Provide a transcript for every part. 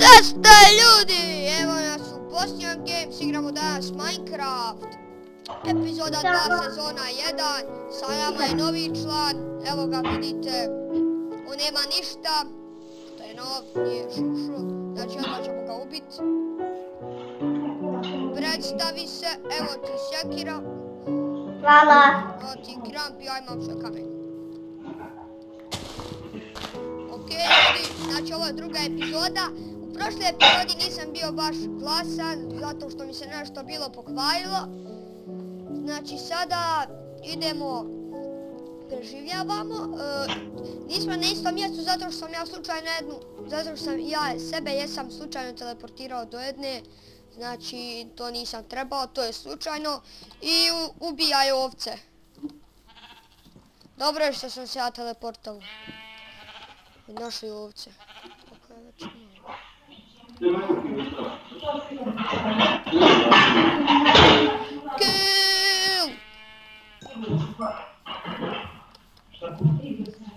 Šta ste ljudi? Evo nas u Bosnian Games, igramo danas Minecraft. Epizoda 2, sezona 1. Sa nama je novi član, evo ga vidite. On nema ništa. To je nov, nije šušo. Znači odmah ćemo ga ubit. Predstavi se, evo ti sjekira. Hvala. Evo ti kramp, ja imam sve kamen. Ok ljudi, znači ovo je druga epizoda. U prošloj epizodi nisam bio baš glasan, zato što mi se nešto bilo pokvarilo. Znači sada idemo, preživljavamo. Nismo na istom mjestu zato što sam ja slučajno zato što sam ja sebe jesam slučajno teleportirao do jedne. Znači to nisam trebao, to je slučajno. I ubijaju ovce. Dobro je što sam se ja teleportao. Našli ovce. Kill!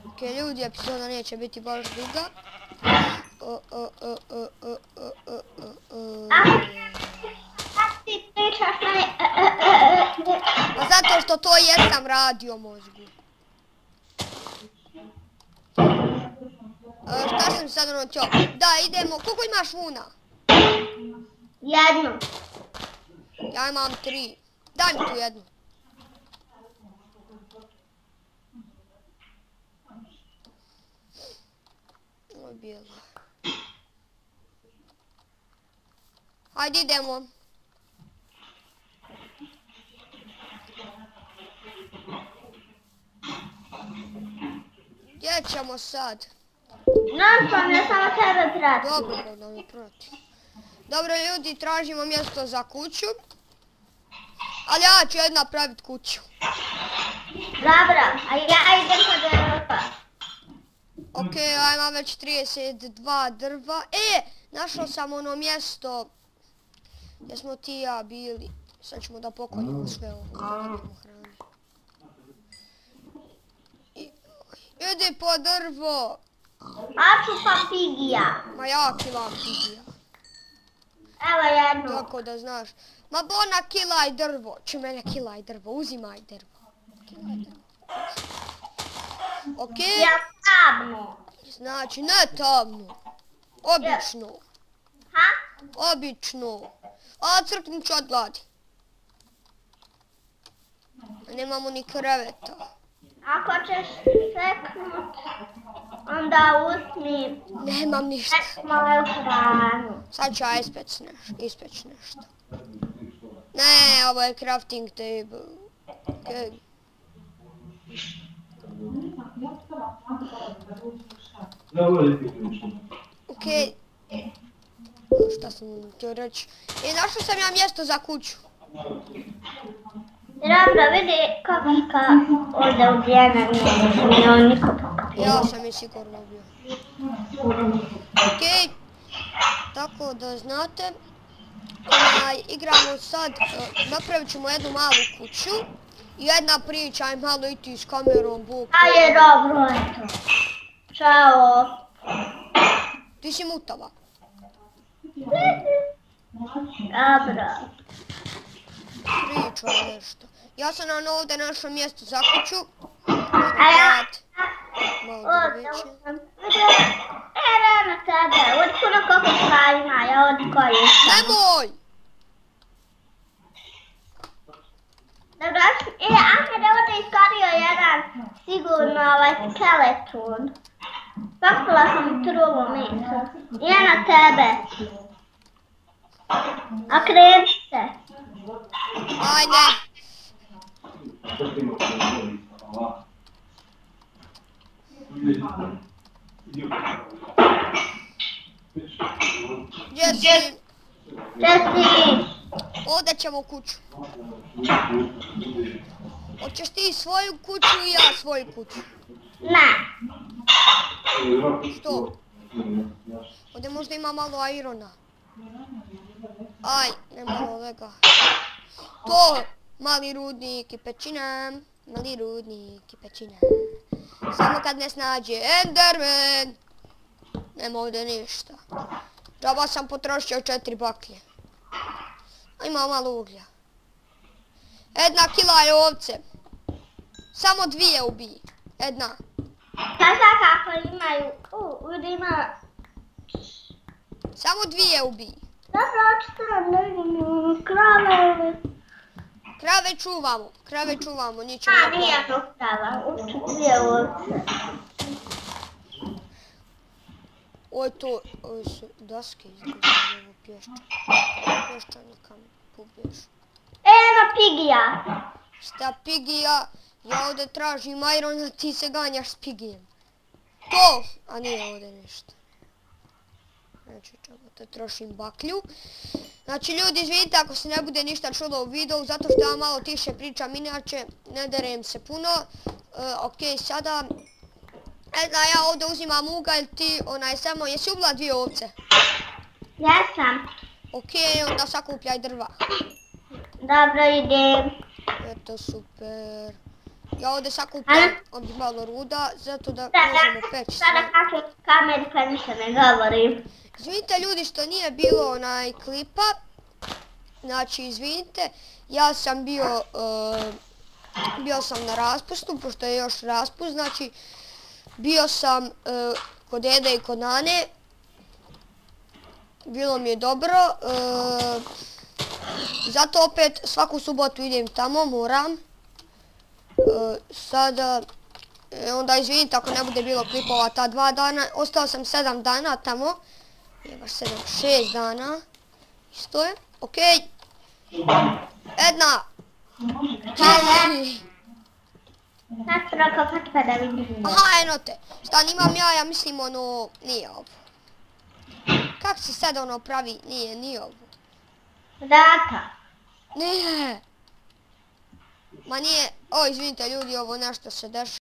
Ok, ljudi, epizoda neće biti baš duga. Ti pričaš meni... Pa zato što to jesam radio mozgu. Šta sam sad ono htio? Da, idemo. Koliko imaš vuna? Jednu. Ja imam 3. Daj mi tu jednu. Ovo je bijelo. Hajde idemo. Gdje ćemo sad? Non-stop, ja samo tebe pratim. Dobro, da mi prati. Dobro ljudi, tražimo mjesto za kuću. Ali ja ću jedna napraviti kuću. Dobro, a ja idem kod Evropa. Ok, ja imam već 32 drva. Našao sam ono mjesto gdje smo ti i ja bili. Sad ćemo da pokoljimo sve ovo, da dobijemo hranu. Idi po drvo. A ću papigija. Ma ja kilam pigija. Evo jednu. Tako da znaš. Ma bona kilaj drvo. Či mene kilaj drvo, uzimaj drvo. Kilaj drvo. Ok. Ja tamno. Znači ne tamno. Obično. Ha? Obično. A crknut ću od gladi. Nemamo ni kreveta. Ako ćeš seknut, onda uzmi... Nemam ništa. moju hranu. Sad ću ja ispeć nešto. Ne, ovo je crafting table. Ok. Ok. Šta sam htio reći? Našao sam ja mjesto za kuću. Dobro, vidi kakvika ovdje ubijena nije on niko pokapio. Ja sam je sigurno ubio. Ok. Tako da znate. Igramo sad, napravit ćemo jednu malu kuću. Jedna priča, aj malo iti s kamerom, buk. Ajde, dobro, eto. Ćao. Ti si mutava. Dobro. Priča nešto. Ja sam nam ovdje našao mjesto za kuću. A ja... Malo drveće. Evo na tebe, od puno koliko stvarima, ja od koje sam. Nemoj! Dobro, Ahmed je ovdje iskorio jedan sigurno skeleton. Pakula sam trulo meso. Ja na tebe. Okreni se. Aj ne! Gdje si? Gdje si? Ovdje ćemo kuću. Hoćeš ti svoju kuću i ja svoju kuću? Ne. Što? Ovdje možda ima malo irona. Aj, ne malo lega. To! Mali rudnik i pećina. Mali rudnik i pećina. Samo kad ne snađe Enderman. Nema ovdje ništa. Džaba sam potrošio 4 baklje. A ima malo uglja. 1 kila je ovce. Samo 2 ubiji. 1. Sada kako imaju, ovdje ima... Samo 2 ubiji. Dobro, očito da imamo krave. Krave čuvamo, njih ćemo A, nije to krava, uopće 2 ovce. Ovo su daske izgleda, ovo pješčani kamen, pubješ. Eno pigija. Šta pigija? Ja ovdje tražim iron, a ti se ganjaš s pigijem. To! A nije ovdje ništa. Znači, čekajte, trošim baklju. Znači, ljudi, izvinite ako se ne bude ništa čulo u videu, zato što ja malo tiše pričam, inače ne derem se puno. Okej, sada... ja ovdje uzimam ugalj, ti samo, jesi ubila 2 ovce? Jesam. Okej, onda sakupljaj drva. Dobro, idem. Eto, super. Ja ovdje sakupljam ovdje malo ruda, zato da možemo peći sve. Sada kako kamer pa ništa ne govorim. Izvinite ljudi što nije bilo klipa. Znači, izvinite, ja sam bio sam na raspustu, pošto je još raspust, znači bio sam kod dede i kod nane. Bilo mi je dobro. Zato opet svaku subotu idem tamo, moram. Sada, onda izvinite ako ne bude bilo klipova ta 2 dana. Ostao sam 7 dana tamo. Je baš 6 dana. Isto je, okej. 1. 4. Nastroko pa da vidim. Aha, eno te. Stan imam ja mislim nije ovo. Kako se sad pravi, nije ovo. Data. Nije. Ma nije, izvinite ljudi, ovo nešto se dešava.